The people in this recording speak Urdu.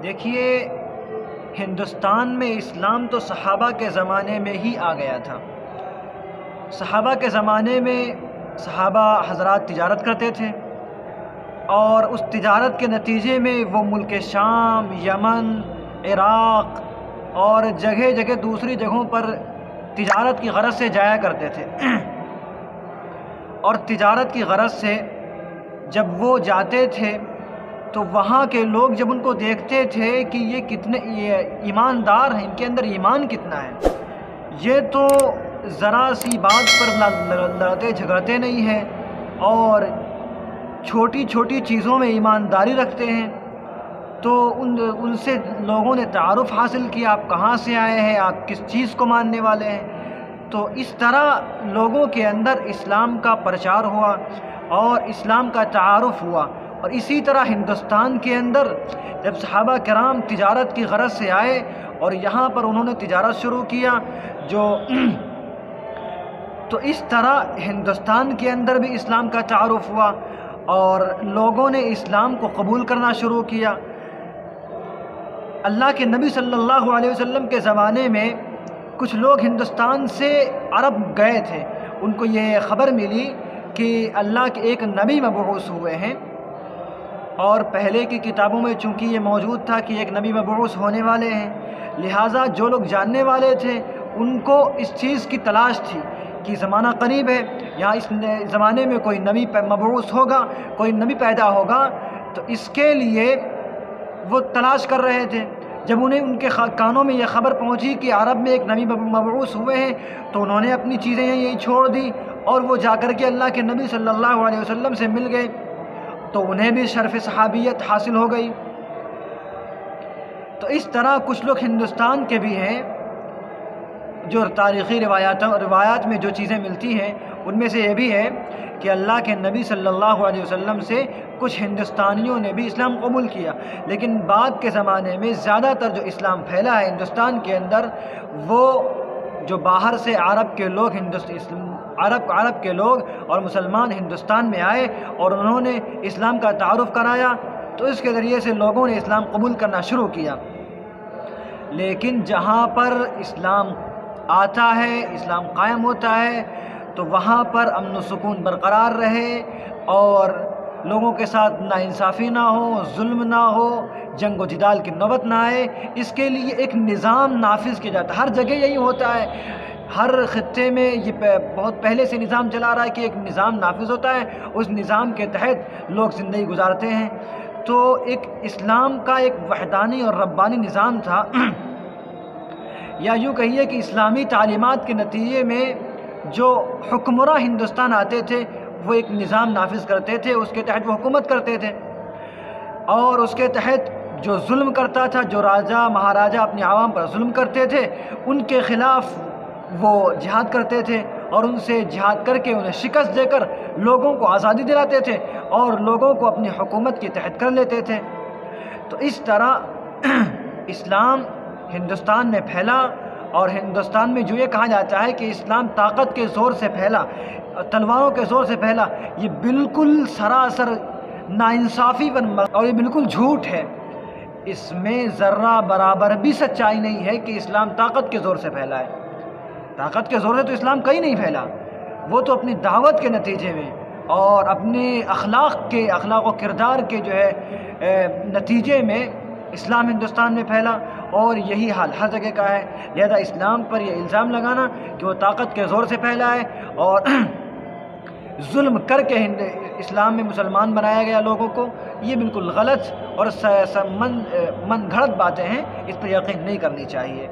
دیکھیے، ہندوستان میں اسلام تو صحابہ کے زمانے میں ہی آ گیا تھا۔ صحابہ کے زمانے میں صحابہ حضرات تجارت کرتے تھے، اور اس تجارت کے نتیجے میں وہ ملک شام، یمن، عراق اور جگہ جگہ دوسری جگہوں پر تجارت کی غرض سے جایا کرتے تھے۔ اور تجارت کی غرض سے جب وہ جاتے تھے تو وہاں کے لوگ جب ان کو دیکھتے تھے کہ یہ کتنے ایماندار ہیں، ان کے اندر ایمان کتنا ہے، یہ تو ذرا سی بات پر لڑتے جھگڑتے نہیں ہیں اور چھوٹی چھوٹی چیزوں میں ایمانداری رکھتے ہیں، تو ان سے لوگوں نے تعارف حاصل کیا، آپ کہاں سے آئے ہیں، آپ کس چیز کو ماننے والے ہیں۔ تو اس طرح لوگوں کے اندر اسلام کا پرچار ہوا اور اسلام کا تعارف ہوا۔ اور اسی طرح ہندوستان کے اندر جب صحابہ کرام تجارت کی غرض سے آئے اور یہاں پر انہوں نے تجارت شروع کیا، تو اس طرح ہندوستان کے اندر بھی اسلام کا تعارف ہوا اور لوگوں نے اسلام کو قبول کرنا شروع کیا۔ اللہ کے نبی صلی اللہ علیہ وسلم کے زمانے میں کچھ لوگ ہندوستان سے عرب گئے تھے، ان کو یہ خبر ملی کہ اللہ کے ایک نبی مبعوث ہوئے ہیں، اور پہلے کی کتابوں میں چونکہ یہ موجود تھا کہ ایک نبی مبعوث ہونے والے ہیں، لہٰذا جو لوگ جاننے والے تھے ان کو اس چیز کی تلاش تھی کہ زمانہ قریب ہے، یہاں اس زمانے میں کوئی نبی مبعوث ہوگا، کوئی نبی پیدا ہوگا، تو اس کے لیے وہ تلاش کر رہے تھے۔ جب انہیں ان کے کانوں میں یہ خبر پہنچی کہ عرب میں ایک نبی مبعوث ہوئے ہیں، تو انہوں نے اپنی چیزیں یہیں چھوڑ دی اور وہ جا کر کے اللہ کے نبی صلی اللہ علیہ وسلم سے مل گئے، تو انہیں بھی شرف صحابیت حاصل ہو گئی۔ تو اس طرح کچھ لوگ ہندوستان کے بھی ہیں جو تاریخی روایات میں جو چیزیں ملتی ہیں ان میں سے یہ بھی ہے کہ اللہ کے نبی صلی اللہ علیہ وسلم سے کچھ ہندوستانیوں نے بھی اسلام قبول کیا، لیکن بعد کے زمانے میں زیادہ تر جو اسلام پھیلا ہے ہندوستان کے اندر، وہ جو باہر سے عرب کے لوگ اور مسلمان ہندوستان میں آئے اور انہوں نے اسلام کا تعارف کرایا، تو اس کے ذریعے سے لوگوں نے اسلام قبول کرنا شروع کیا۔ لیکن جہاں پر اسلام آتا ہے، اسلام قائم ہوتا ہے، تو وہاں پر امن و سکون برقرار رہے اور لوگوں کے ساتھ ناانصافی نہ ہو، ظلم نہ ہو، جنگ و جدال کی نوبت نہ آئے، اس کے لیے ایک نظام نافذ کیا جاتا ہے۔ ہر جگہ یہی ہوتا ہے، ہر خطے میں یہ بہت پہلے سے نظام چلا رہا ہے کہ ایک نظام نافذ ہوتا ہے، اس نظام کے تحت لوگ زندگی گزارتے ہیں۔ تو ایک اسلام کا ایک وحدانی اور ربانی نظام تھا، یا یوں کہیے کہ اسلامی تعلیمات کے نتیجے میں جو حکمراں ہندوستان آتے تھے وہ ایک نظام نافذ کرتے تھے، اس کے تحت وہ حکومت کرتے تھے، اور اس کے تحت جو ظلم کرتا تھا، جو راجہ مہاراجہ اپنے عوام پر ظلم کرتے تھے، ان کے خلاف وہ جہاد کرتے تھے اور ان سے جہاد کر کے انہیں شکست دے کر لوگوں کو آزادی دلاتے تھے اور لوگوں کو اپنی حکومت کے تحت کر لیتے تھے۔ تو اس طرح اسلام ہندوستان میں پھیلا، اور ہندوستان میں جو یہ کہا جاتا ہے کہ اسلام طاقت کے زور سے پھیلا، تلواروں کے زور سے پھیلا، یہ بالکل سراسر ناانصافی اور یہ بالکل جھوٹ ہے۔ اس میں ذرہ برابر بھی سچائی نہیں ہے کہ اسلام طاقت کے زور سے پھیلا ہے۔ طاقت کے زور سے تو اسلام کہیں نہیں پھیلا، وہ تو اپنی دعوت کے نتیجے میں اور اپنے اخلاق و کردار کے جو ہے نتیجے میں اسلام ہندوستان میں پھیلا، اور یہی حال ہر جگہ کا ہے۔ لہذا اسلام پر یہ الزام لگانا کہ وہ طاقت کے زور سے پھیلا ہے اور ظلم کر کے اسلام میں مسلمان بنایا گیا لوگوں کو، یہ بالکل غلط اور من گھڑت باتیں ہیں، اس پر یقین نہیں کرنی چاہیے۔